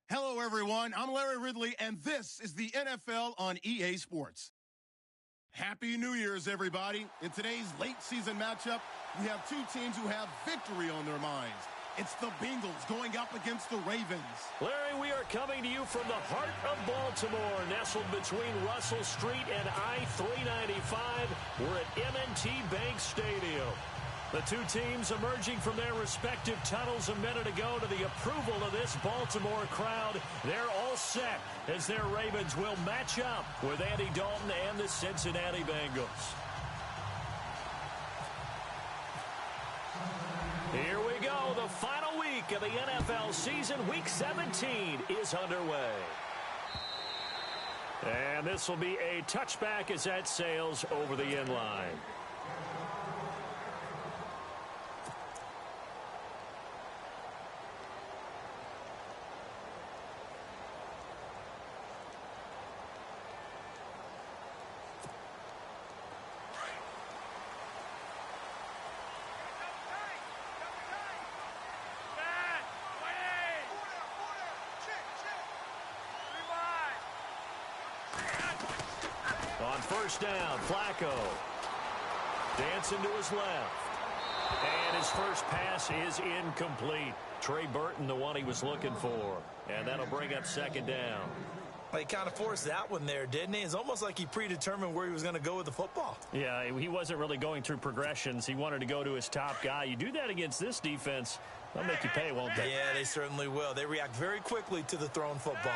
Hello, everyone. I'm Larry Ridley, and this is the NFL on EA Sports. Happy New Year's, everybody. In today's late-season matchup, we have two teams who have victory on their minds. It's the Bengals going up against the Ravens. Larry, we are coming to you from the heart of Baltimore, nestled between Russell Street and I-395. We're at M&T Bank Stadium. The two teams emerging from their respective tunnels a minute ago to the approval of this Baltimore crowd. They're all set as their Ravens will match up with Andy Dalton and the Cincinnati Bengals. Here we go. The final week of the NFL season. Week 17 is underway. And this will be a touchback as that sails over the end line. On first down, Flacco dancing to his left. And his first pass is incomplete. Trey Burton, the one he was looking for. And that'll bring up second down. Well, he kind of forced that one there, didn't he? It's almost like he predetermined where he was going to go with the football. Yeah, he wasn't really going through progressions. He wanted to go to his top guy. You do that against this defense, they'll make you pay, won't they? Yeah, they certainly will. They react very quickly to the thrown football.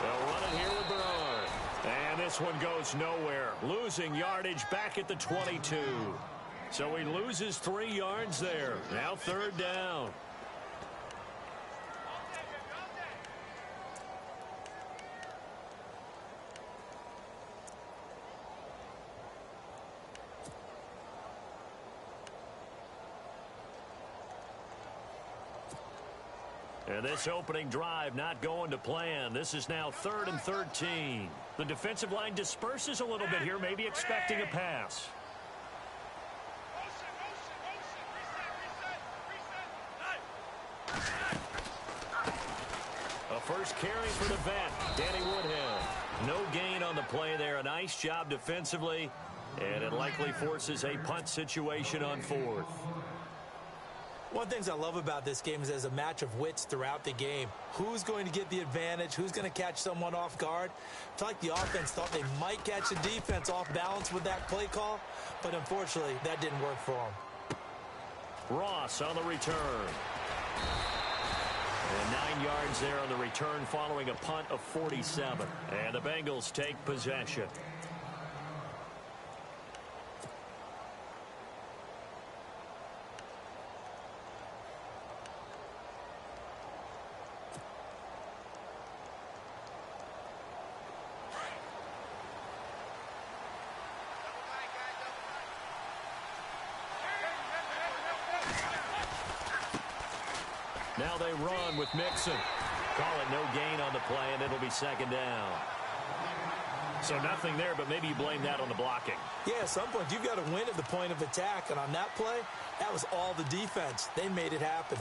They'll run it here with Bernard. And this one goes nowhere. Losing yardage back at the 22. So he loses 3 yards there. Now third down. And this opening drive not going to plan. This is now 3rd and 13. The defensive line disperses a little bit here, maybe expecting a pass. A first carry for the vet, Danny Woodhead. No gain on the play there. A nice job defensively, and it likely forces a punt situation on 4th. One of the things I love about this game is there's a match of wits throughout the game. Who's going to get the advantage? Who's going to catch someone off guard? I feel like the offense thought they might catch the defense off balance with that play call, but unfortunately, that didn't work for them. Ross on the return. And 9 yards there on the return following a punt of 47. And the Bengals take possession. Now they run with Mixon. Call it no gain on the play, and it'll be second down. So nothing there, but maybe you blame that on the blocking. Yeah, at some point, you've got to win at the point of attack. And on that play, that was all the defense. They made it happen.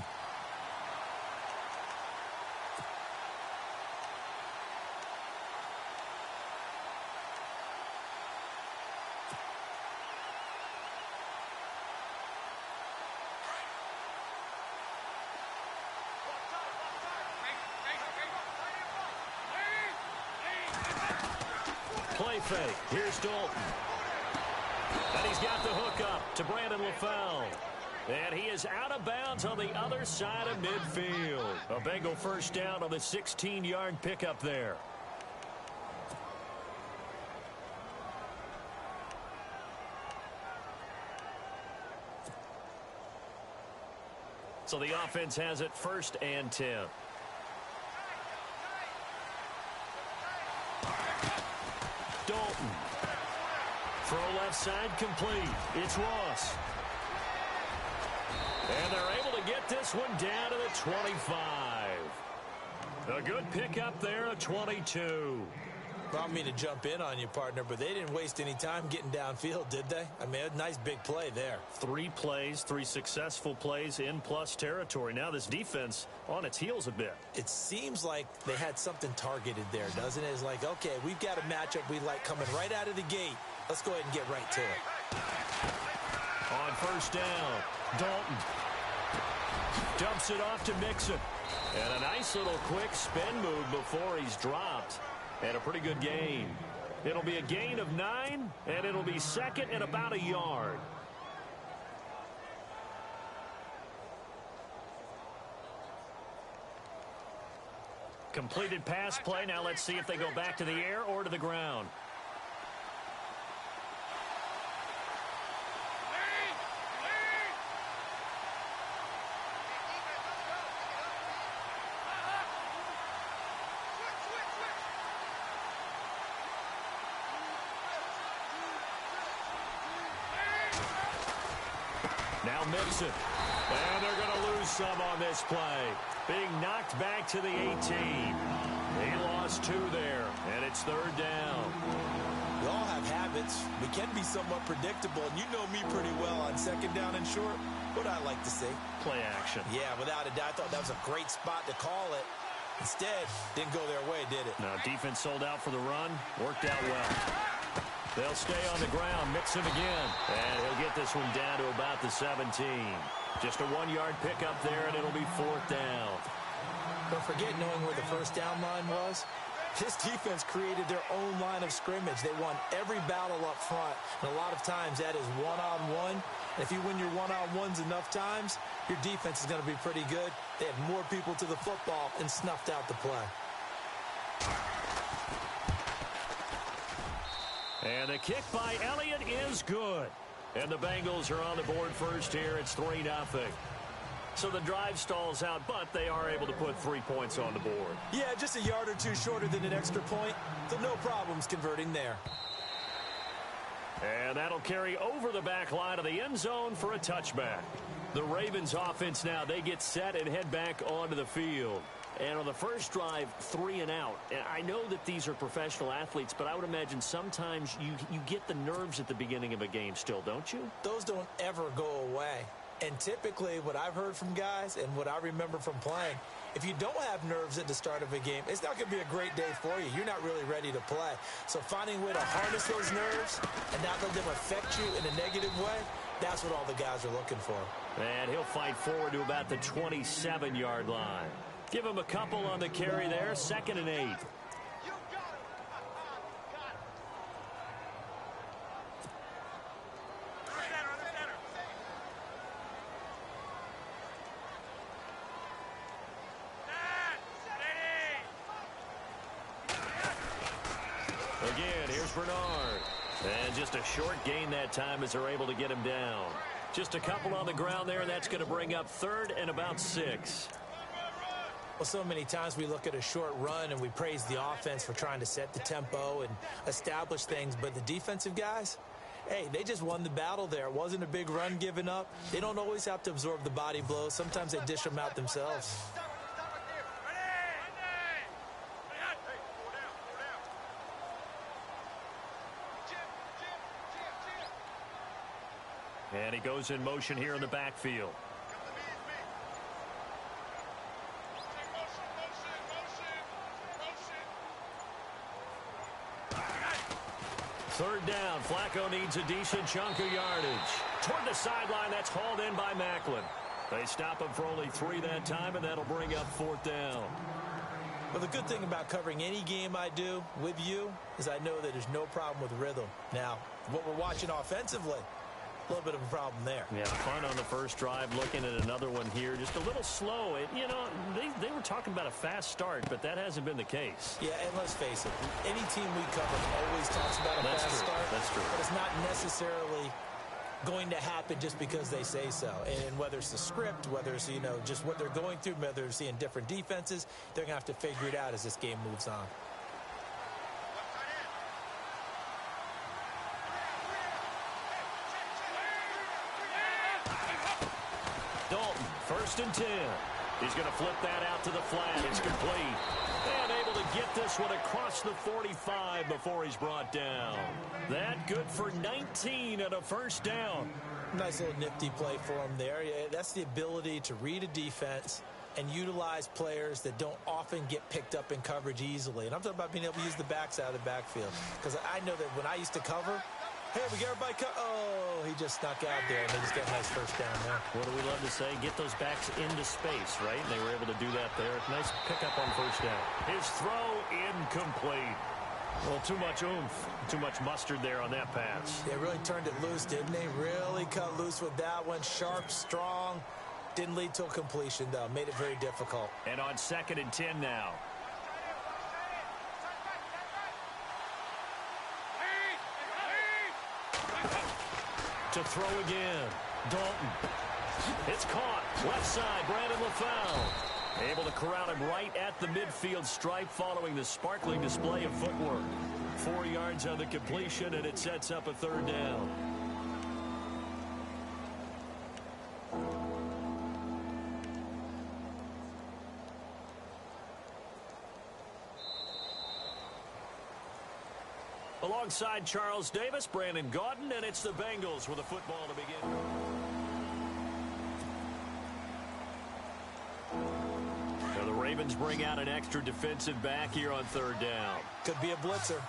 Play fake. Here's Dalton. And he's got the hook up to Brandon LaFell. And he is out of bounds on the other side of midfield. A Bengal first down on the 16-yard pickup there. So the offense has it 1st and 10. Dalton. Throw left side complete. It's Ross. And they're able to get this one down to the 25. A good pickup there, a 22. I don't mean to jump in on you, partner, but they didn't waste any time getting downfield, did they? I mean, a nice big play there. 3 plays, 3 successful plays in plus territory. Now this defense on its heels a bit. It seems like they had something targeted there, doesn't it? It's like, okay, we've got a matchup we like coming right out of the gate. Let's go ahead and get right to it. On first down, Dalton dumps it off to Mixon. And a nice little quick spin move before he's dropped. And a pretty good gain. It'll be a gain of 9, and it'll be second and about a yard. Completed pass play. Now let's see if they go back to the air or to the ground. Now Mixon. And they're going to lose some on this play. Being knocked back to the 18. He lost 2 there, and it's third down. We all have habits. We can be somewhat predictable, and you know me pretty well on second down and short. What I like to see. Play action. Yeah, without a doubt. I thought that was a great spot to call it. Instead, didn't go their way, did it? Now defense sold out for the run. Worked out well. They'll stay on the ground. Mixon again. And he'll get this one down to about the 17. Just a 1-yard pickup there, and it'll be 4th down. Don't forget knowing where the first down line was. This defense created their own line of scrimmage. They won every battle up front. And a lot of times that is one-on-one. And if you win your one-on-ones enough times, your defense is going to be pretty good. They had more people to the football and snuffed out the play. And the kick by Elliott is good. And the Bengals are on the board first here. It's 3-0. So the drive stalls out, but they are able to put 3 points on the board. Yeah, just a yard or 2 shorter than an extra point. So no problems converting there. And that'll carry over the back line of the end zone for a touchback. The Ravens offense now, they get set and head back onto the field. And on the first drive, 3 and out. And I know that these are professional athletes, but I would imagine sometimes you get the nerves at the beginning of a game still, don't you? Those don't ever go away. And typically what I've heard from guys and what I remember from playing, if you don't have nerves at the start of a game, it's not going to be a great day for you. You're not really ready to play. So finding a way to harness those nerves and not let them affect you in a negative way, that's what all the guys are looking for. And he'll fight forward to about the 27-yard line. Give him a couple on the carry there, 2nd and 8. Again, here's Bernard. And just a short gain that time as they're able to get him down. Just a couple on the ground there, and that's going to bring up 3rd and about 6. Well, so many times we look at a short run and we praise the offense for trying to set the tempo and establish things, but the defensive guys, hey, they just won the battle there. It wasn't a big run given up. They don't always have to absorb the body blows. Sometimes they dish them out themselves. And he goes in motion here in the backfield. Third down. Flacco needs a decent chunk of yardage. Toward the sideline, that's hauled in by Macklin. They stop him for only 3 that time, and that'll bring up 4th down. Well, the good thing about covering any game I do with you is I know that there's no problem with rhythm. Now, what we're watching offensively, a little bit of a problem there. Yeah, fun on the first drive. Looking at another one here, just a little slow. And, you know, they were talking about a fast start, but that hasn't been the case. Yeah, and let's face it, any team we cover always talks about a fast start. That's true. But it's not necessarily going to happen just because they say so. And whether it's the script, whether it's, you know, just what they're going through, whether they're seeing different defenses, they're going to have to figure it out as this game moves on. Dalton, 1st and 10. He's going to flip that out to the flat. It's complete. And able to get this this one across the 45 before he's brought down. That good for 19 and a first down. Nice little nifty play for him there. Yeah, that's the ability to read a defense and utilize players that don't often get picked up in coverage easily. And I'm talking about being able to use the backs out of the backfield. Because I know that when I used to cover, hey, we got everybody oh, he just snuck out there, and they just got a nice first down there. What do we love to say? Get those backs into space, right? And they were able to do that there. Nice pickup on first down. His throw incomplete. Well, too much oomph, too much mustard there on that pass. They really turned it loose, didn't they? Really cut loose with that one. Sharp, strong. Didn't lead to a completion, though. Made it very difficult. And on 2nd and 10 now. To throw again. Dalton. It's caught. Left side, Brandon LaFell. Able to corral him right at the midfield stripe following the sparkling display of footwork. 4 yards on the completion, and it sets up a 3rd down. Alongside Charles Davis, Brandon Gaudin, and it's the Bengals with a football to begin. Now the Ravens bring out an extra defensive back here on 3rd down. Could be a blitzer.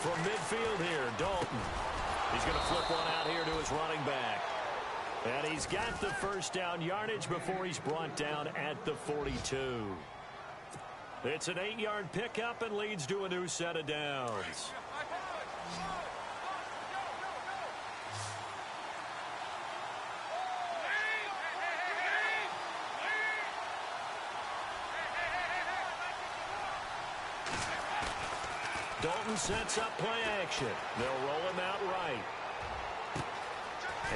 From midfield here, Dalton. He's going to flip one out here to his running back. And he's got the first down yardage before he's brought down at the 42. It's an 8-yard pickup and leads to a new set of downs. Dalton sets up play action. They'll roll him out right.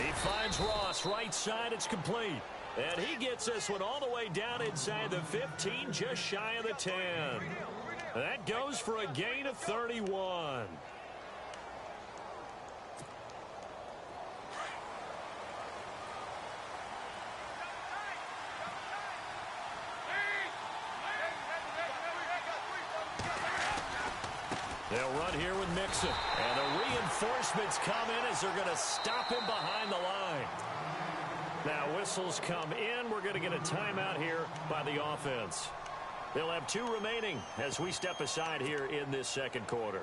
He finds Ross right side. It's complete. And he gets this one all the way down inside the 15, just shy of the 10. That goes for a gain of 31. They'll run here with Mixon. And the reinforcements come in as they're going to stop him behind the line. Now whistles come in. We're going to get a timeout here by the offense. They'll have 2 remaining as we step aside here in this 2nd quarter.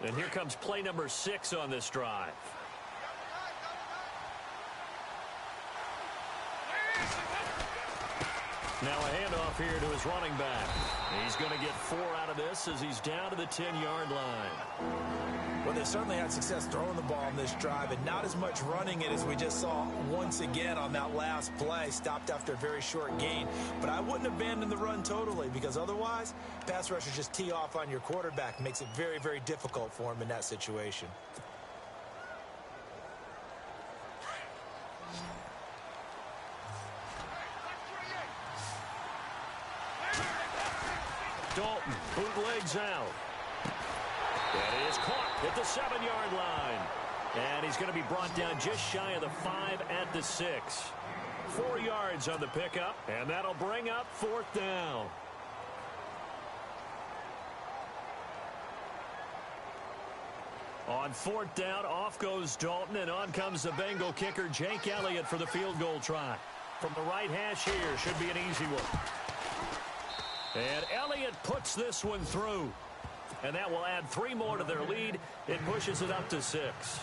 And here comes play number 6 on this drive. Now a handoff here to his running back. He's going to get 4 out of this as he's down to the 10-yard line. Well, they certainly had success throwing the ball on this drive and not as much running it as we just saw once again on that last play. Stopped after a very short gain. But I wouldn't abandon the run totally because otherwise, pass rushers just tee off on your quarterback. Makes it very, very difficult for him in that situation. Dalton bootlegs out. And he is caught at the 7-yard line. And he's going to be brought down just shy of the 5 at the 6. 4 yards on the pickup, and that'll bring up 4th down. On 4th down, off goes Dalton, and on comes the Bengal kicker, Jake Elliott, for the field goal try. From the right hash here, should be an easy one. And Elliott puts this one through. And that will add 3 more to their lead. It pushes it up to 6.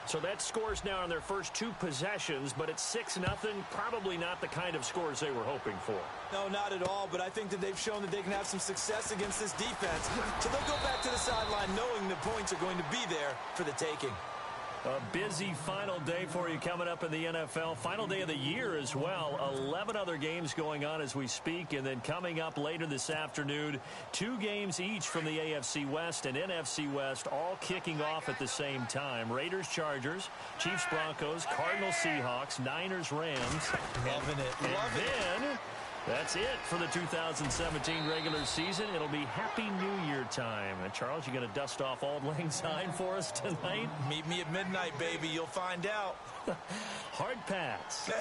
So that scores now on their first 2 possessions, but it's 6-0. Probably not the kind of scores they were hoping for. No, not at all, but I think that they've shown that they can have some success against this defense. So they'll go back to the sideline knowing the points are going to be there for the taking. A busy final day for you coming up in the NFL. Final day of the year as well. 11 other games going on as we speak. And then coming up later this afternoon, 2 games each from the AFC West and NFC West, all kicking off at the same time. Raiders, Chargers, Chiefs, Broncos, Cardinals, Seahawks, Niners, Rams. Loving it. And then That's it for the 2017 regular season. It'll be Happy New Year time. And Charles, you going to dust off Auld Lang Syne for us tonight? Meet me at midnight, baby. You'll find out. Hard pass.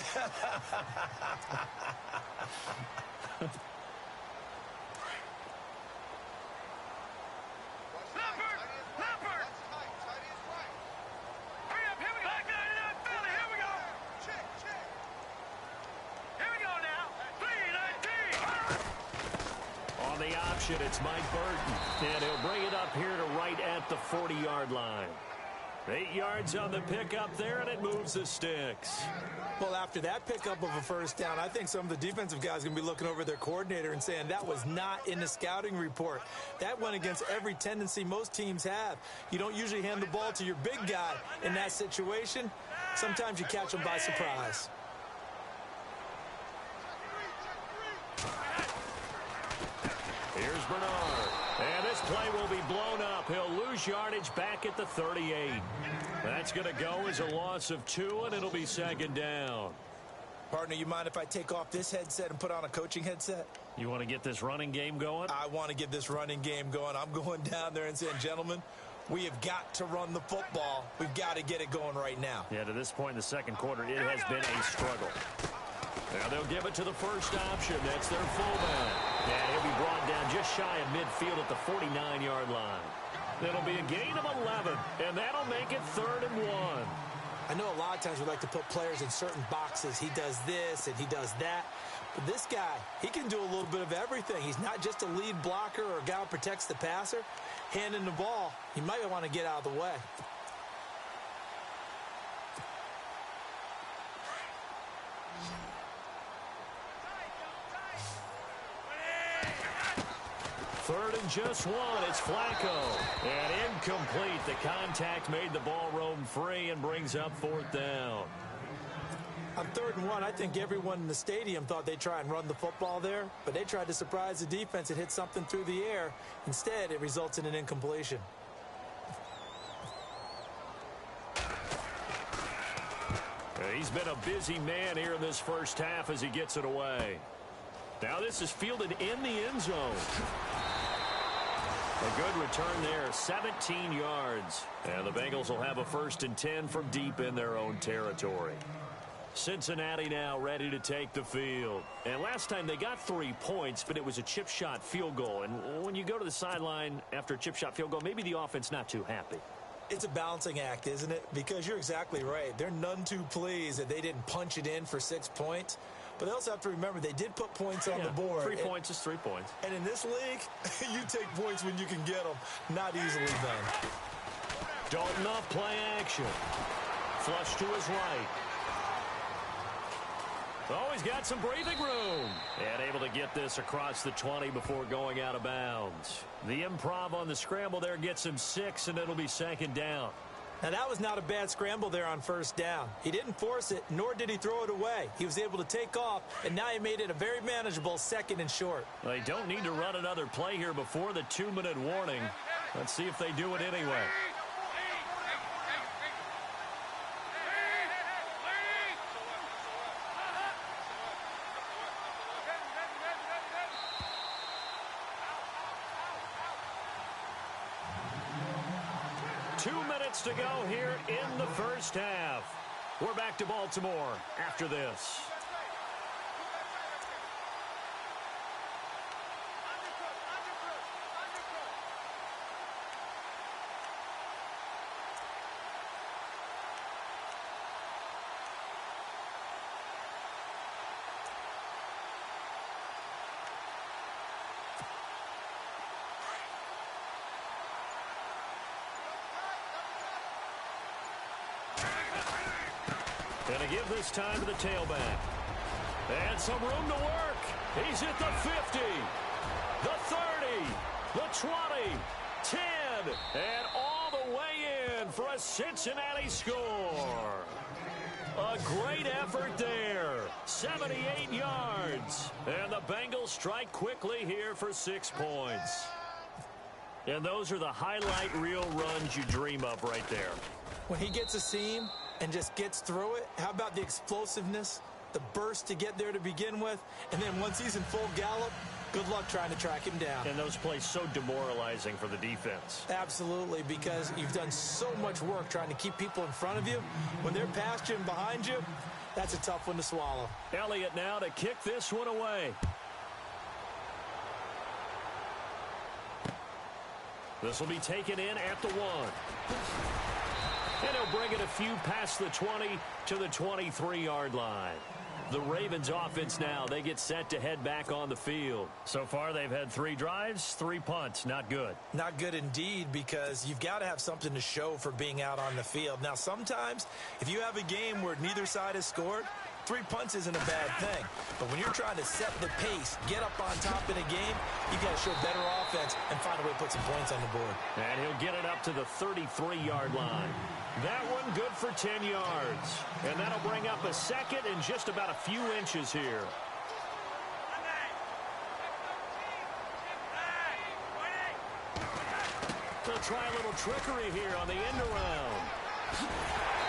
It's Mike Burton, and he'll bring it up here to right at the 40-yard line. 8 yards on the pickup there, and it moves the sticks. Well, after that pickup of a first down, I think some of the defensive guys are going to be looking over their coordinator and saying that was not in the scouting report. That went against every tendency most teams have. You don't usually hand the ball to your big guy in that situation. Sometimes you catch them by surprise. Here's Bernard. And this play will be blown up. He'll lose yardage back at the 38. That's going to go as a loss of 2, and it'll be second down. Partner, you mind if I take off this headset and put on a coaching headset? You want to get this running game going? I want to get this running game going. I'm going down there and saying, gentlemen, we have got to run the football. We've got to get it going right now. Yeah, to this point in the second quarter, it has been a struggle. Now they'll give it to the first option. That's their fullback. And he'll be brought down just shy of midfield at the 49-yard line. It'll be a gain of 11, and that'll make it 3rd and 1. I know a lot of times we like to put players in certain boxes. He does this and he does that. But this guy, he can do a little bit of everything. He's not just a lead blocker or a guy who protects the passer. Handing the ball, he might want to get out of the way. Third and just 1. It's Flacco. And incomplete. The contact made the ball roam free and brings up 4th down. On 3rd and 1, I think everyone in the stadium thought they'd try and run the football there, but they tried to surprise the defense and hit something through the air. Instead, it results in an incompletion. He's been a busy man here in this first half as he gets it away. Now this is fielded in the end zone. A good return there, 17 yards. And the Bengals will have a 1st and 10 from deep in their own territory. Cincinnati now ready to take the field. And last time they got 3 points, but it was a chip shot field goal. And when you go to the sideline after a chip shot field goal, maybe the offense not too happy. It's a balancing act, isn't it? Because you're exactly right. They're none too pleased that they didn't punch it in for 6 points. But they also have to remember they did put points on the board. 3 points is 3 points. And in this league, you take points when you can get them. Not easily done. Dalton off play action. Flush to his right. Oh, he's got some breathing room. And able to get this across the 20 before going out of bounds. The improv on the scramble there gets him 6, and it'll be second down. Now, that was not a bad scramble there on first down. He didn't force it, nor did he throw it away. He was able to take off, and now he made it a very manageable 2nd and short. They don't need to run another play here before the 2-minute warning. Let's see if they do it anyway. To go here in the first half. We're back to Baltimore after this. Going to give this time to the tailback. And some room to work. He's at the 50, the 30, the 20, 10, and all the way in for a Cincinnati score. A great effort there. 78 yards. And the Bengals strike quickly here for 6 points. And those are the highlight reel runs you dream of right there. When he gets a seam and just gets through it, how about the explosiveness the burst to get there to begin with, and then once he's in full gallop, good luck trying to track him down. And those plays so demoralizing for the defense. Absolutely, because you've done so much work trying to keep people in front of you. When they're past you and behind you, that's a tough one to swallow. Elliott now to kick this one away. This will be taken in at the 1. And he'll bring it a few past the 20 to the 23-yard line. The Ravens offense now, they get set to head back on the field. So far, they've had 3 drives, 3 punts. Not good. Not good indeed, because you've got to have something to show for being out on the field. Now, sometimes, if you have a game where neither side has scored, 3 punts isn't a bad thing. But when you're trying to set the pace, get up on top in a game, you've got to show better offense and find a way to put some points on the board. And he'll get it up to the 33-yard line. That one good for 10 yards. And that'll bring up a second and just about a few inches here. They'll try a little trickery here on the end around.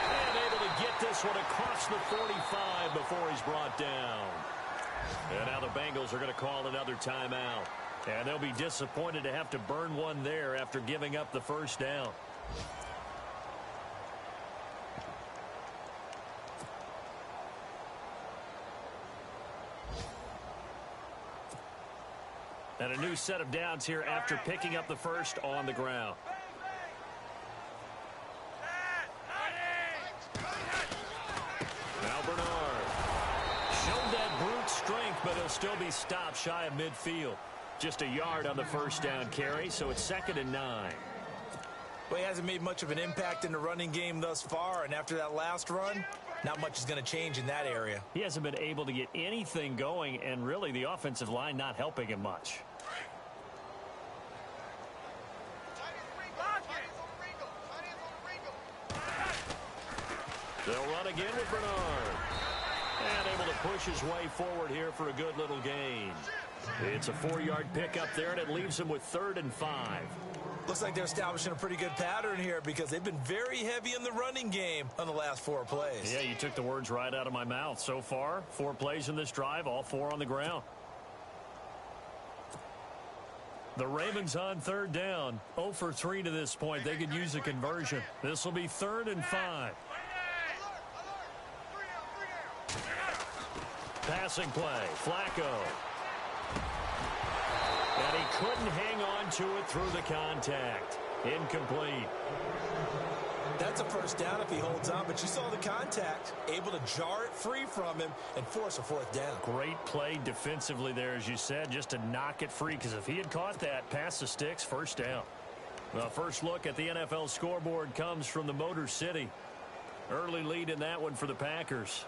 And able to get this one across the 45 before he's brought down. And now the Bengals are going to call another timeout. And they'll be disappointed to have to burn one there after giving up the first down. And a new set of downs here after picking up the first on the ground. Now Bernard. Showed that brute strength, but he'll still be stopped shy of midfield. Just a yard on the first down carry, so it's 2nd and 9. Well, he hasn't made much of an impact in the running game thus far, and after that last run, not much is going to change in that area. He hasn't been able to get anything going, and really the offensive line not helping him much. They'll run again with Bernard. And able to push his way forward here for a good little gain. It's a 4-yard pickup there, and it leaves him with 3rd and 5. Looks like they're establishing a pretty good pattern here because they've been very heavy in the running game on the last 4 plays. Yeah, you took the words right out of my mouth. So far, 4 plays in this drive, all 4 on the ground. The Ravens on 3rd down. 0 for 3 to this point. They could use a conversion. This will be 3rd and 5. Passing play, Flacco. And he couldn't hang on to it through the contact. Incomplete. That's a first down if he holds on, but you saw the contact. Able to jar it free from him and force a 4th down. Great play defensively there, as you said, just to knock it free, because if he had caught that, past the sticks, first down. Well, first look at the NFL scoreboard comes from the Motor City. Early lead in that one for the Packers.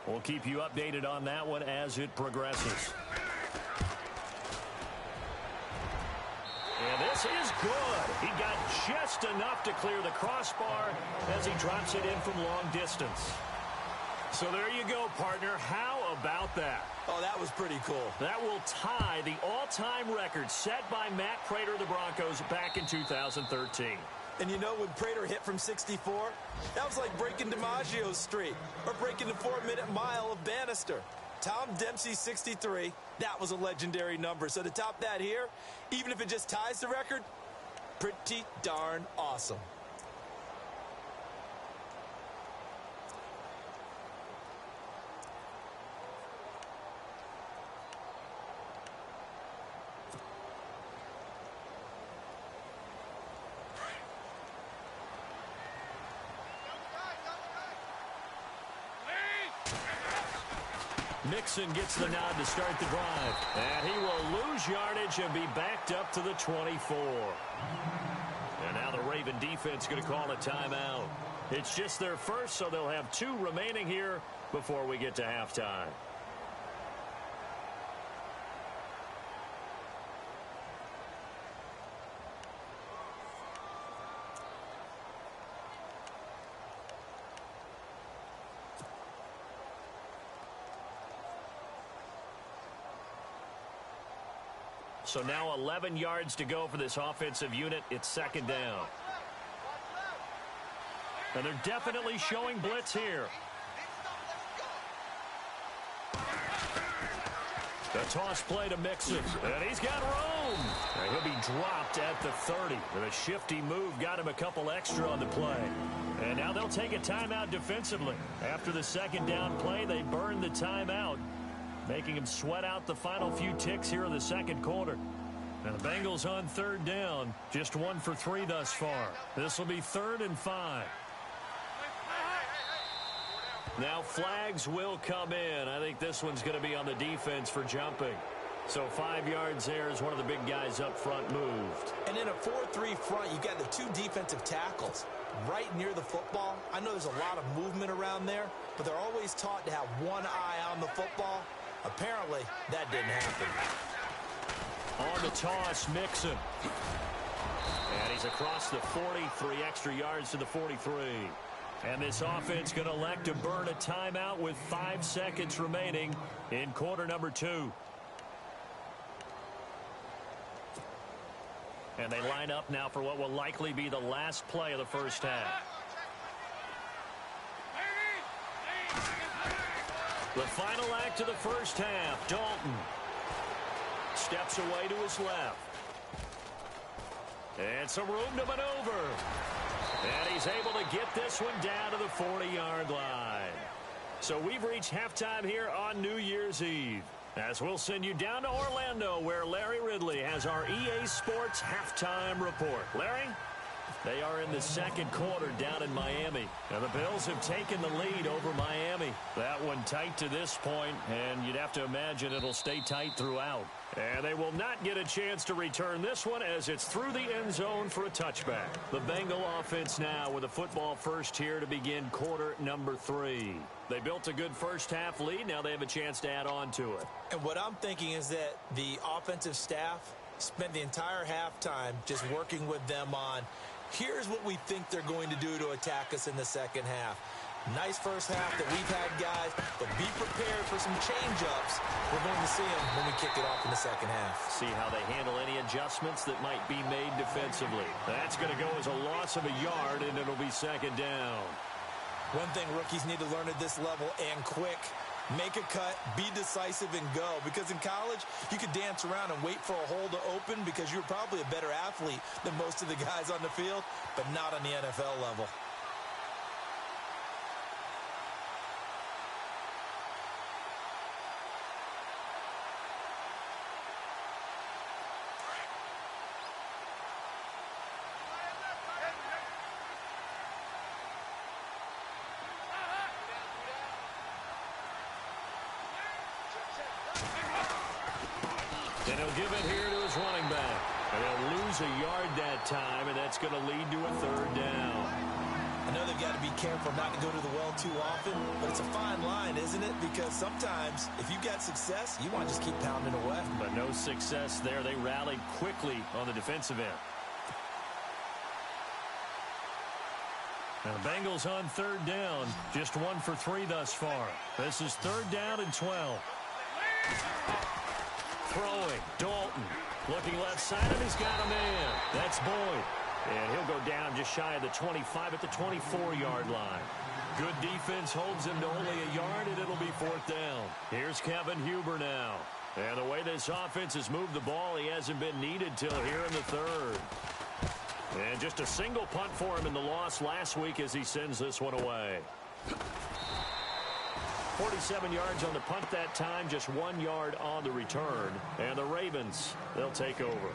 We'll keep you updated on that one as it progresses. And this is good. He got just enough to clear the crossbar as he drops it in from long distance. So there you go, partner. How about that? Oh, that was pretty cool. That will tie the all-time record set by Matt Prater of the Broncos back in 2013. And you know, when Prater hit from 64, that was like breaking DiMaggio's streak or breaking the 4-minute mile of Bannister. Tom Dempsey's 63, that was a legendary number. So to top that here, even if it just ties the record, pretty darn awesome. Mixon gets the nod to start the drive. And he will lose yardage and be backed up to the 24. And now the Raven defense going to call a timeout. It's just their first, so they'll have 2 remaining here before we get to halftime. So now 11 yards to go for this offensive unit. It's 2nd down. And they're definitely showing blitz here. The toss play to Mixon, and he's got room. And he'll be dropped at the 30. With a shifty move, got him a couple extra on the play. And now they'll take a timeout defensively. After the second down play, they burn the timeout, making him sweat out the final few ticks here in the second quarter. And the Bengals on third down, just 1 for 3 thus far. This will be 3rd and 5. Now flags will come in. I think this one's going to be on the defense for jumping. So 5 yards there as one of the big guys up front moved. And in a 4-3 front, you've got the 2 defensive tackles right near the football. I know there's a lot of movement around there, but they're always taught to have one eye on the football. Apparently, that didn't happen. On the toss, Mixon. And he's across the 40, 3 extra yards to the 43. And this offense going to elect to burn a timeout with 5 seconds remaining in quarter number 2. And they line up now for what will likely be the last play of the first half. The final act of the first half, Dalton steps away to his left. And some room to maneuver. And he's able to get this one down to the 40-yard line. So we've reached halftime here on New Year's Eve, as we'll send you down to Orlando, where Larry Ridley has our EA Sports halftime report. Larry? They are in the second quarter down in Miami. And the Bills have taken the lead over Miami. That one tight to this point, and you'd have to imagine it'll stay tight throughout. And they will not get a chance to return this one as it's through the end zone for a touchback. The Bengal offense now with a football first here to begin quarter number 3. They built a good first half lead. Now they have a chance to add on to it. And what I'm thinking is that the offensive staff spent the entire halftime just working with them on, here's what we think they're going to do to attack us in the second half. Nice first half that we've had, guys, but be prepared for some change-ups. We're going to see them when we kick it off in the second half. See how they handle any adjustments that might be made defensively. That's going to go as a loss of a yard, and it'll be second down. One thing rookies need to learn at this level, and quick, make a cut, be decisive, and go. Because in college, you could dance around and wait for a hole to open because you're probably a better athlete than most of the guys on the field, but not on the NFL level. And he'll give it here to his running back. And he'll lose a yard that time, and that's going to lead to a third down. I know they've got to be careful not to go to the well too often, but it's a fine line, isn't it? Because sometimes, if you've got success, you want to just keep pounding away. But no success there. They rallied quickly on the defensive end. Now the Bengals on third down, just 1 for 3 thus far. This is 3rd down and 12. Throwing, Dalton, looking left side, and he's got a man. That's Boyd. And he'll go down just shy of the 25 at the 24-yard line. Good defense holds him to only a yard, and it'll be 4th down. Here's Kevin Huber now. And the way this offense has moved the ball, he hasn't been needed till here in the 3rd. And just a single punt for him in the loss last week as he sends this one away. 47 yards on the punt that time, just 1 yard on the return. And the Ravens, they'll take over.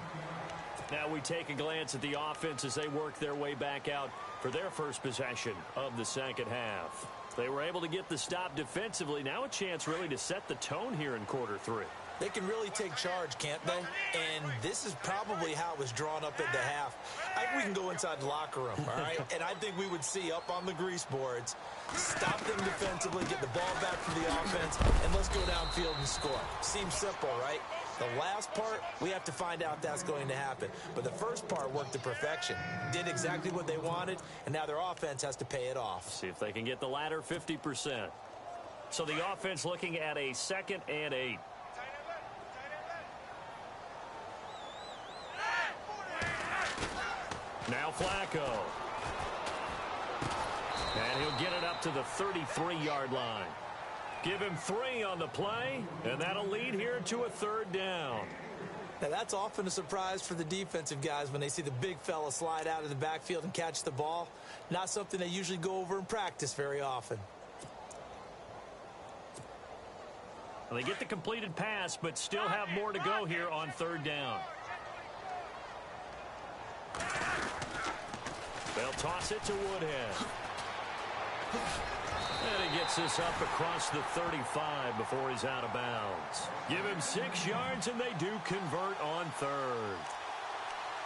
Now we take a glance at the offense as they work their way back out for their first possession of the second half. They were able to get the stop defensively. Now a chance really to set the tone here in quarter 3. They can really take charge, can't they? And this is probably how it was drawn up at the half. I think we can go inside the locker room, all right? And I think we would see up on the grease boards, stop them defensively, get the ball back for the offense, and let's go downfield and score. Seems simple, right? The last part, we have to find out that's going to happen. But the first part worked to perfection. Did exactly what they wanted, and now their offense has to pay it off. See if they can get the latter 50%. So the offense looking at a 2nd and 8. Now Flacco. And he'll get it up to the 33-yard line. Give him 3 on the play, and that'll lead here to a 3rd down. Now, that's often a surprise for the defensive guys when they see the big fella slide out of the backfield and catch the ball. Not something they usually go over in practice very often. Well, they get the completed pass, but still have more to go here on 3rd down. They'll toss it to Woodhead. And he gets this up across the 35 before he's out of bounds. Give him 6 yards, and they do convert on 3rd.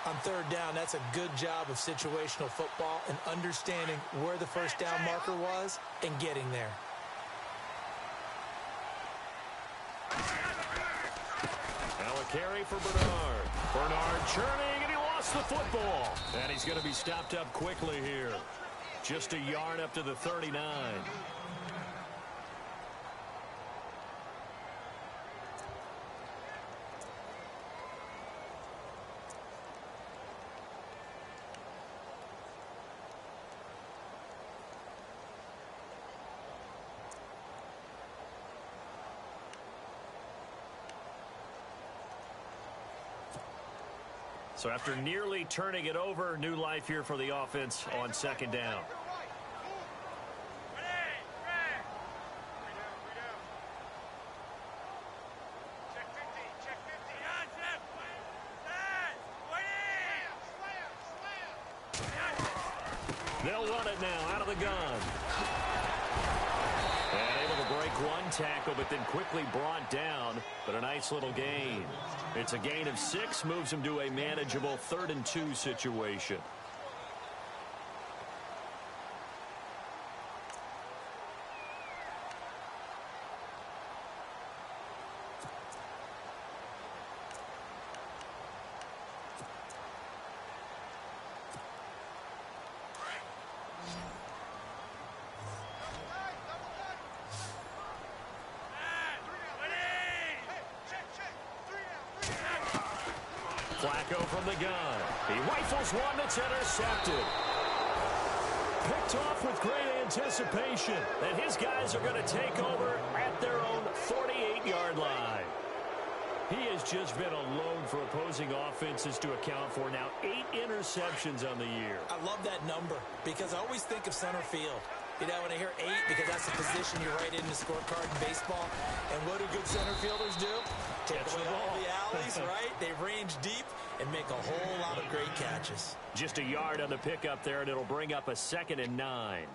On 3rd down, that's a good job of situational football and understanding where the first down marker was and getting there. Now a carry for Bernard. Bernard churning, and he lost the football. And he's going to be stopped up quickly here. Just a yard up to the 39. So after nearly turning it over, new life here for the offense on 2nd down. They'll run it now out of the gun. And able to break one tackle, but then quickly brought down. But a nice little gain. It's a gain of 6, moves him to a manageable 3rd and 2 situation. Flacco from the gun. He rifles one that's intercepted. Picked off with great anticipation. And his guys are going to take over at their own 48-yard line. He has just been a load for opposing offenses to account for. Now 8 interceptions on the year. I love that number because I always think of center field. You know, when I hear 8, because that's the position you write in the scorecard in baseball. And what do good center fielders do? Take away all the alleys, right? They range deep and make a whole lot of great catches. Just a yard on the pickup there, and it'll bring up a 2nd and 9.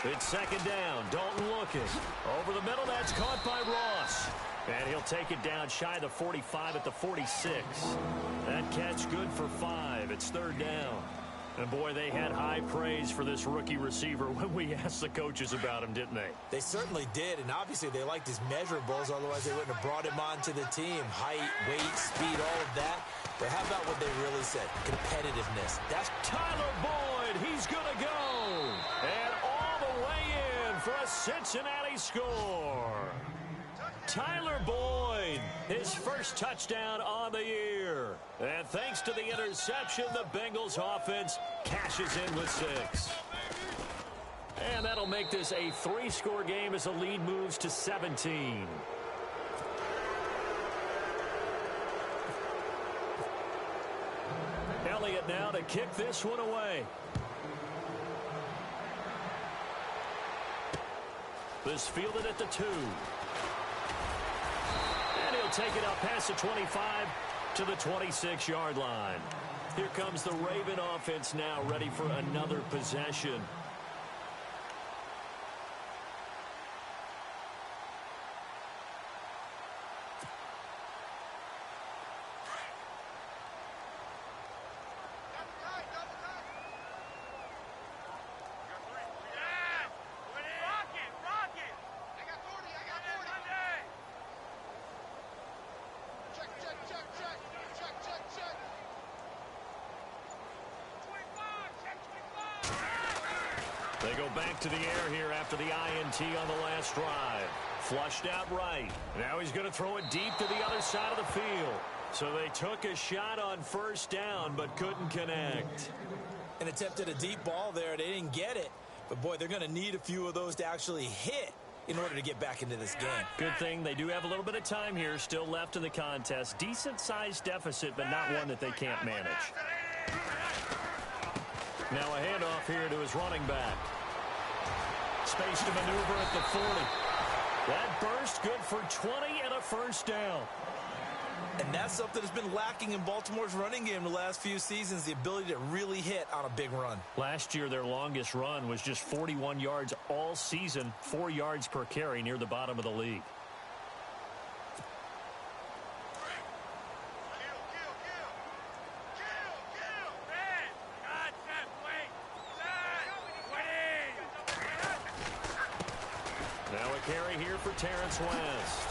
It's 2nd down. Dalton looking. Over the middle, that's caught by Ross. And he'll take it down shy of the 45 at the 46. That catch good for 5. It's 3rd down. And, boy, they had high praise for this rookie receiver when we asked the coaches about him, didn't they? They certainly did, and obviously they liked his measurables. Otherwise, they wouldn't have brought him onto the team. Height, weight, speed, all of that. But how about what they really said? Competitiveness. That's Tyler Boyd. He's going to go. And all the way in for a Cincinnati score. Tyler Boyd, his first touchdown on the year. And thanks to the interception, the Bengals offense cashes in with 6. And that'll make this a 3-score game as the lead moves to 17. Elliott now to kick this one away. This fielded at the 2. And he'll take it up past the 25 to the 26-yard line. Here comes the Raven offense now, ready for another possession. They go back to the air here after the INT on the last drive. Flushed out right. Now he's going to throw it deep to the other side of the field. So they took a shot on first down but couldn't connect. And attempted a deep ball there. They didn't get it. But, boy, they're going to need a few of those to actually hit in order to get back into this game. Good thing they do have a little bit of time here still left in the contest. Decent-sized deficit, but not one that they can't manage. Now a handoff here to his running back. Space to maneuver at the 40. That burst good for 20 and a first down. And that's something that's been lacking in Baltimore's running game the last few seasons, the ability to really hit on a big run. Last year, their longest run was just 41 yards all season, 4 yards per carry near the bottom of the league. Now a carry here for Terrence West.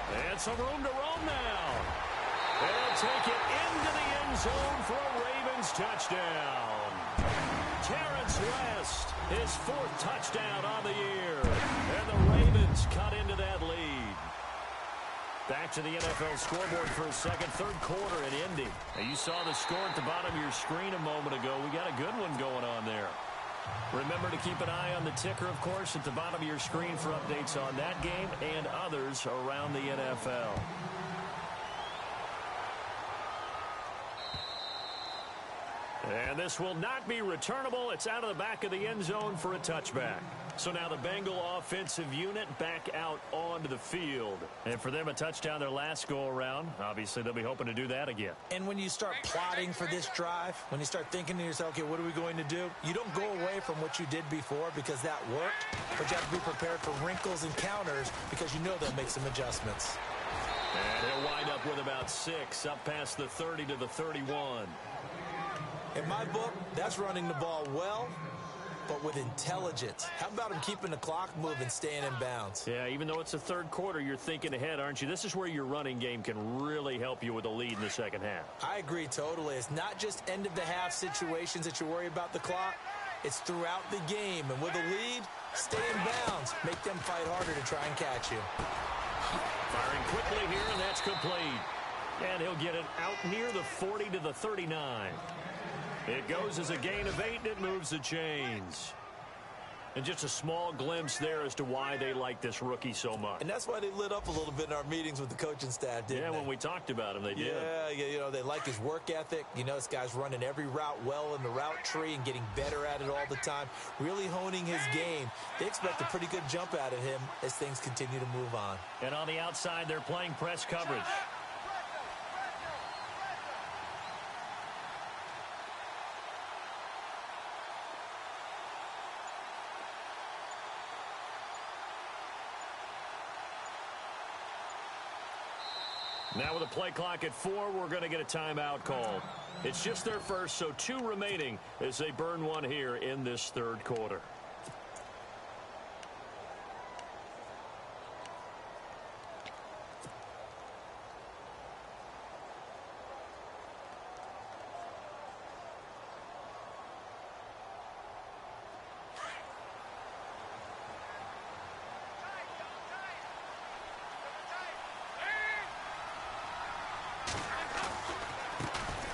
And some room to roam now. They'll take it into the end zone for a Ravens touchdown. Terrence West, his 4th touchdown on the year. And the Ravens cut into that lead. Back to the NFL scoreboard for a second, third quarter in Indy. Now you saw the score at the bottom of your screen a moment ago. We got a good one going on there. Remember to keep an eye on the ticker, of course, at the bottom of your screen for updates on that game and others around the NFL. And this will not be returnable. It's out of the back of the end zone for a touchback. So now the Bengal offensive unit back out onto the field. And for them, a touchdown their last go-around. Obviously, they'll be hoping to do that again. And when you start plotting for this drive, when you start thinking to yourself, okay, what are we going to do? You don't go away from what you did before because that worked, but you have to be prepared for wrinkles and counters because you know they'll make some adjustments. And he'll wind up with about 6 up past the 30 to the 31. In my book, that's running the ball well, but with intelligence. How about him keeping the clock moving, staying in bounds? Yeah, even though it's the third quarter, you're thinking ahead, aren't you? This is where your running game can really help you with a lead in the second half. I agree totally. It's not just end-of-the-half situations that you worry about the clock. It's throughout the game. And with a lead, stay in bounds. Make them fight harder to try and catch you. Firing quickly here, and that's complete. And he'll get it out near the 40 to the 39. It goes as a gain of 8, and it moves the chains. And just a small glimpse there as to why they like this rookie so much. And that's why they lit up a little bit in our meetings with the coaching staff, didn't they? Yeah, when we talked about him, they did. Yeah, you know, they like his work ethic. You know, this guy's running every route well in the route tree and getting better at it all the time, really honing his game. They expect a pretty good jump out of him as things continue to move on. And on the outside, they're playing press coverage. Now with a play clock at 4, we're going to get a timeout called. It's just their first, so 2 remaining as they burn one here in this third quarter.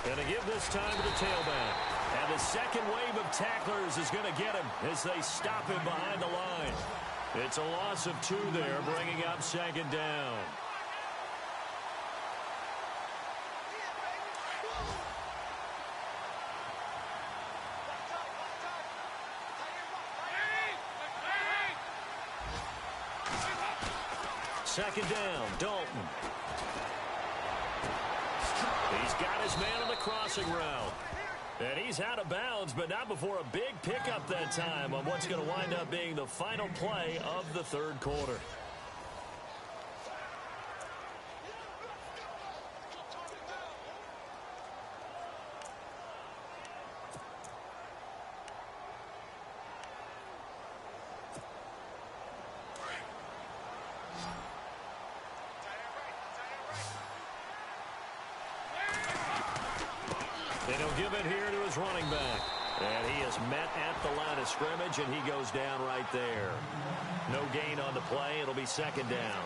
And to give this time to the tailback. And the second wave of tacklers is going to get him as they stop him behind the line. It's a loss of 2 there, bringing up second down. Second down, Dalton. He's got his man on the crossing route. And he's out of bounds, but not before a big pickup that time on what's going to wind up being the final play of the third quarter. And he'll give it here to his his running back. And he is met at the line of scrimmage, and he goes down right there. No gain on the play. It'll be second down.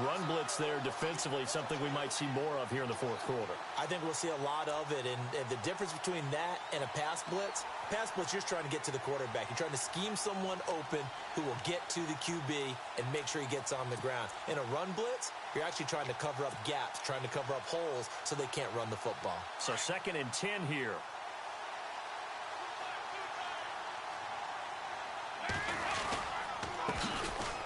Run blitz there defensively, something we might see more of here in the fourth quarter. I think we'll see a lot of it, and the difference between that and a pass blitz, you're just trying to get to the quarterback. You're trying to scheme someone open who will get to the QB and make sure he gets on the ground. In a run blitz, you're actually trying to cover up gaps, trying to cover up holes so they can't run the football. So 2nd and 10 here.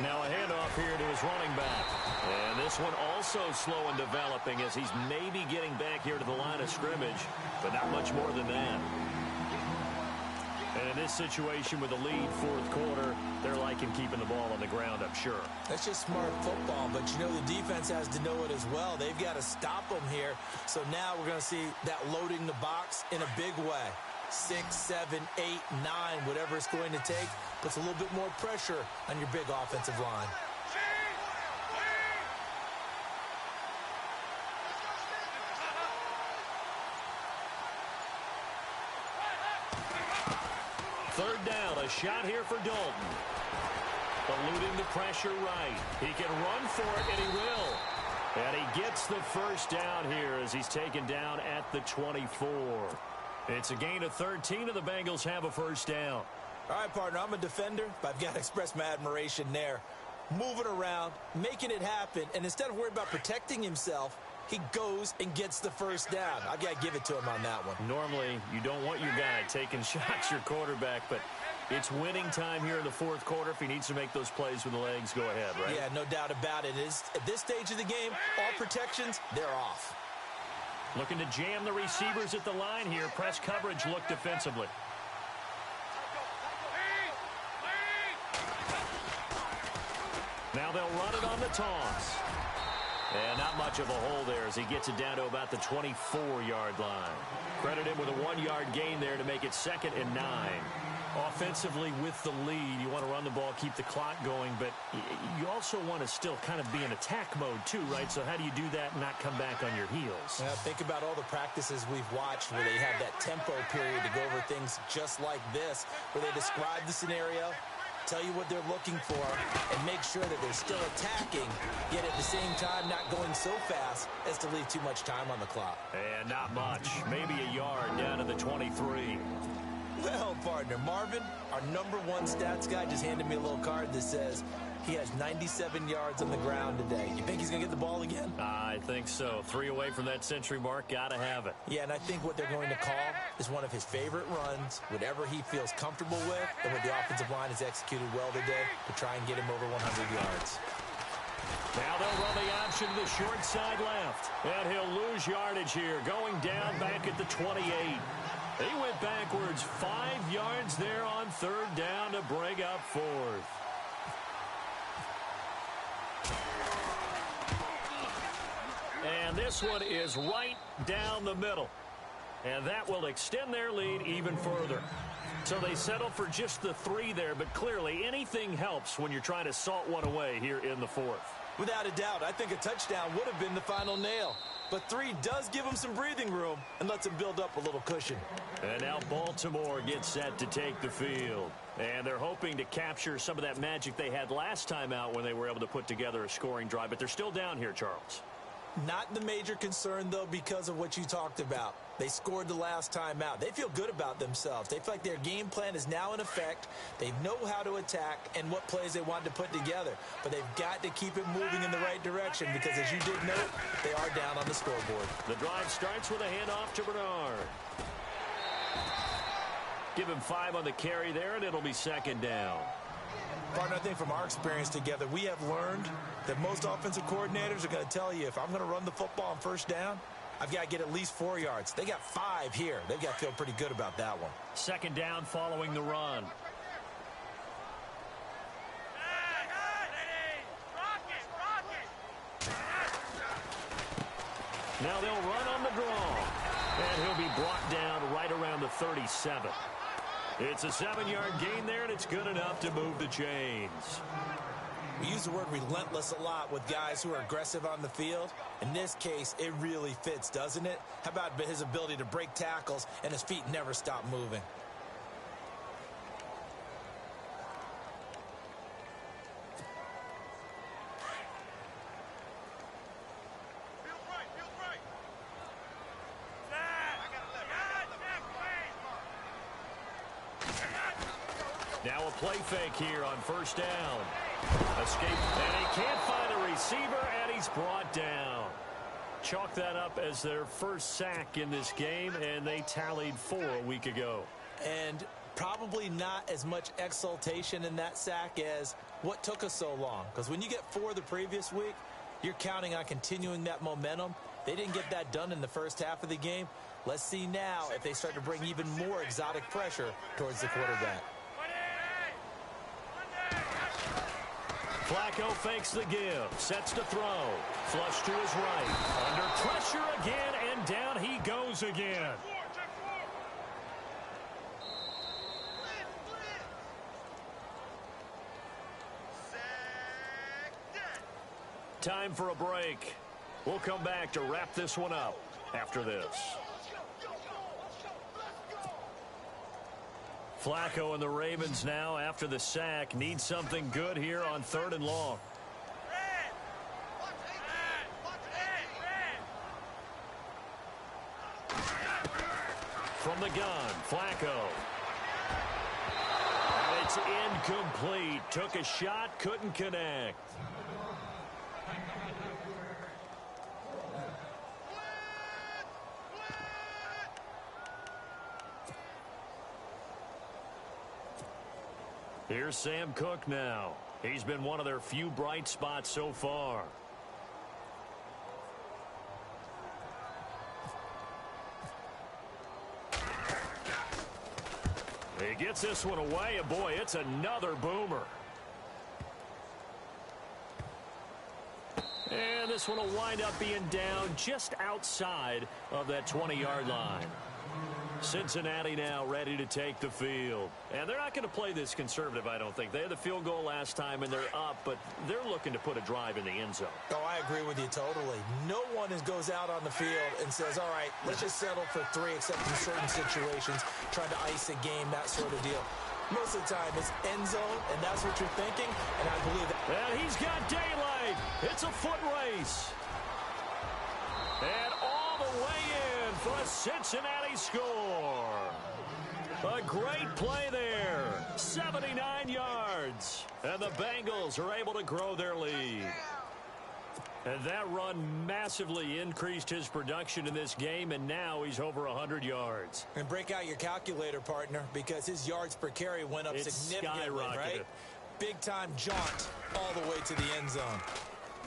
Now a handoff here to his running back. And this one also slow in developing as he's maybe getting back here to the line of scrimmage, but not much more than that. And in this situation with a lead fourth quarter, they're liking keeping the ball on the ground, I'm sure. That's just smart football, but you know the defense has to know it as well. They've got to stop them here. So now we're going to see that loading the box in a big way. 6, 7, 8, 9, whatever it's going to take, puts a little bit more pressure on your big offensive line. Third down, a shot here for Dalton. Eluding the pressure right. He can run for it, and he will. And he gets the first down here as he's taken down at the 24. It's a gain of 13, and the Bengals have a first down. All right, partner, I'm a defender, but I've got to express my admiration there. Moving around, making it happen, and instead of worrying about protecting himself, he goes and gets the first down. I've got to give it to him on that one. Normally, you don't want your guy taking shots, your quarterback, but it's winning time here in the fourth quarter. If he needs to make those plays with the legs, go ahead, right? Yeah, no doubt about it. At this stage of the game, all protections, they're off. Looking to jam the receivers at the line here. Press coverage look defensively. Now they'll run it on the toss. And not much of a hole there as he gets it down to about the 24-yard line. Credit him with a 1-yard gain there to make it 2nd and 9. Offensively with the lead, you want to run the ball, keep the clock going, but you also want to still kind of be in attack mode too, right? So how do you do that and not come back on your heels? Yeah, think about all the practices we've watched where they have that tempo period to go over things just like this, where they describe the scenario, tell you what they're looking for, and make sure that they're still attacking, yet at the same time not going so fast as to leave too much time on the clock. And not much. Maybe a yard down to the 23. Well, partner, Marvin, our #1 stats guy, just handed me a little card that says he has 97 yards on the ground today. You think he's going to get the ball again? I think so. 3 away from that century mark. Got to have it. Yeah, and I think what they're going to call is one of his favorite runs, whatever he feels comfortable with, and what the offensive line has executed well today to try and get him over 100 yards. Now they'll run the option to the short side left. And he'll lose yardage here, going down back at the 28. He went backwards 5 yards there on 3rd down to bring up 4th. And this one is right down the middle. And that will extend their lead even further. So they settle for just the 3 there, but clearly anything helps when you're trying to salt one away here in the 4th. Without a doubt, I think a touchdown would have been the final nail. But 3 does give them some breathing room and lets them build up a little cushion. And now Baltimore gets set to take the field. And they're hoping to capture some of that magic they had last time out when they were able to put together a scoring drive. But they're still down here, Charles. Not the major concern, though, because of what you talked about. They scored the last time out. They feel good about themselves. They feel like their game plan is now in effect. They know how to attack and what plays they want to put together. But they've got to keep it moving in the right direction because, as you did note, they are down on the scoreboard. The drive starts with a handoff to Bernard. Give him 5 on the carry there, and it'll be 2nd down. Partner, I think from our experience together, we have learned that most offensive coordinators are going to tell you, if I'm going to run the football on 1st down, I've got to get at least 4 yards. They got 5 here. They've got to feel pretty good about that one. 2nd down following the run. Now they'll run on the draw. And he'll be brought down right around the 37. It's a 7-yard gain there, and it's good enough to move the chains. We use the word relentless a lot with guys who are aggressive on the field. In this case, it really fits, doesn't it? How about his ability to break tackles and his feet never stop moving? Now a play fake here on first down. Escape, and he can't find a receiver, and he's brought down. Chalk that up as their first sack in this game, and they tallied 4 a week ago. And probably not as much exultation in that sack as what took us so long. Because when you get 4 the previous week, you're counting on continuing that momentum. They didn't get that done in the first half of the game. Let's see now if they start to bring even more exotic pressure towards the quarterback. Flacco fakes the give, sets to throw, flush to his right, under pressure again, and down he goes again. Time for a break. We'll come back to wrap this one up after this. Flacco and the Ravens now, after the sack, need something good here on 3rd and long. From the gun, Flacco. And it's incomplete. Took a shot, couldn't connect. Here's Sam Cook now. He's been one of their few bright spots so far. He gets this one away, and boy, it's another boomer. And this one will wind up being down just outside of that 20-yard line. Cincinnati now ready to take the field. And they're not going to play this conservative, I don't think. They had the field goal last time, and they're up, but they're looking to put a drive in the end zone. Oh, I agree with you totally. No one goes out on the field and says, all right, let's just settle for 3, except in certain situations, trying to ice a game, that sort of deal. Most of the time, it's end zone, and that's what you're thinking, and I believe that. And he's got daylight. It's a foot race. And all the way in for a Cincinnati score. A great play there. 79 yards. And the Bengals are able to grow their lead. And that run massively increased his production in this game, and now he's over 100 yards. And break out your calculator, partner, because his yards per carry went up significantly, right? Big-time jaunt all the way to the end zone.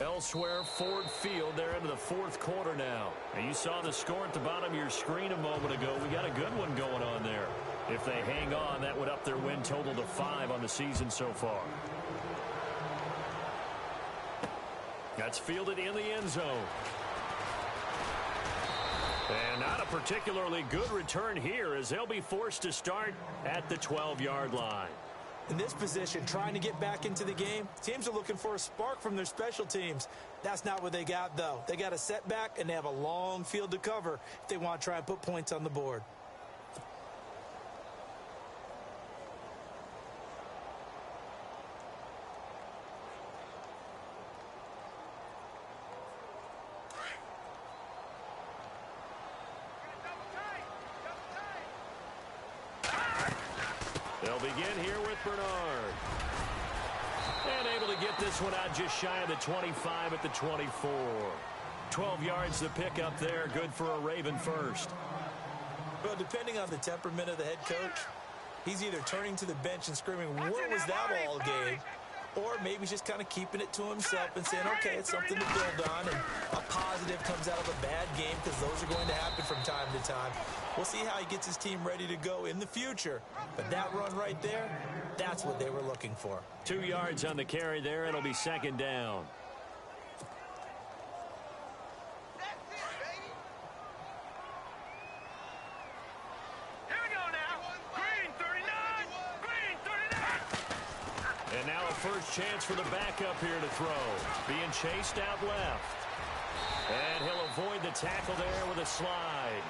Elsewhere, Ford Field, they're into the 4th quarter now. And you saw the score at the bottom of your screen a moment ago. We got a good one going on there. If they hang on, that would up their win total to 5 on the season so far. That's fielded in the end zone. And not a particularly good return here, as they'll be forced to start at the 12-yard line. In this position, trying to get back into the game, teams are looking for a spark from their special teams. That's not what they got, though. They got a setback, and they have a long field to cover if they want to try and put points on the board. They'll begin here with Bernard. And able to get this one out just shy of the 25 at the 24. 12 yards to pick up there. Good for a Raven first. Well, depending on the temperament of the head coach, he's either turning to the bench and screaming, "Where was that all game?" Or maybe he's just kind of keeping it to himself and saying, okay, it's something to build on, and a positive comes out of a bad game, because those are going to happen from time to time. We'll see how he gets his team ready to go in the future. But that run right there, that's what they were looking for. 2 yards on the carry there. It'll be 2nd down. And now a first chance for the backup here to throw. Being chased out left. And he'll avoid the tackle there with a slide.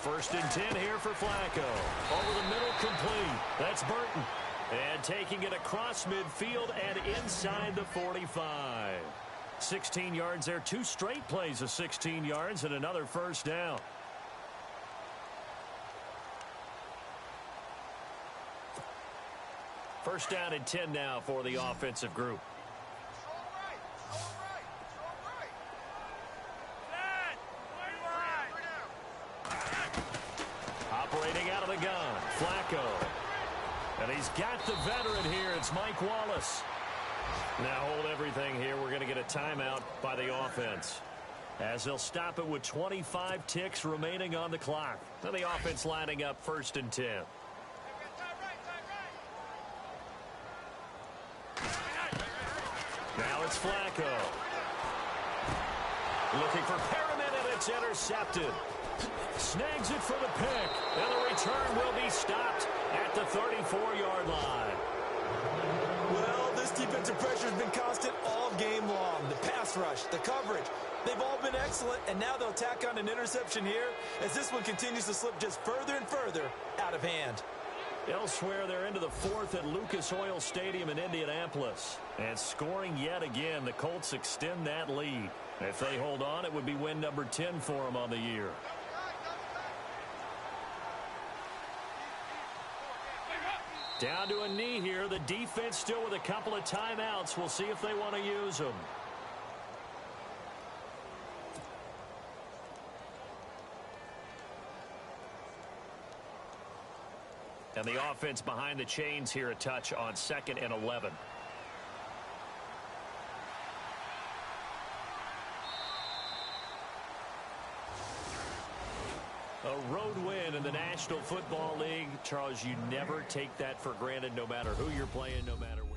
First and 10 here for Flacco. Over the middle, complete. That's Burton. And taking it across midfield and inside the 45. 16 yards there. 2 straight plays of 16 yards and another first down. First down and 10 now for the offensive group. Operating out of the gun, Flacco. And he's got the veteran here. It's Mike Wallace. Now hold everything here. We're going to get a timeout by the offense, as they'll stop it with 25 ticks remaining on the clock. And the offense lining up first and 10. Now it's Flacco. Looking for Perriman, and it's intercepted. Snags it for the pick, and the return will be stopped at the 34-yard line. Well, this defensive pressure has been constant all game long. The pass rush, the coverage, they've all been excellent, and now they'll tack on an interception here as this one continues to slip just further and further out of hand. Elsewhere, they're into the 4th at Lucas Oil Stadium in Indianapolis. And scoring yet again, the Colts extend that lead. If they hold on, it would be win number 10 for them on the year. Down to a knee here. The defense still with a couple of timeouts. We'll see if they want to use them. And the offense behind the chains here a touch on 2nd and 11. A road win in the National Football League. Charles, you never take that for granted, no matter who you're playing, no matter where.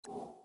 you.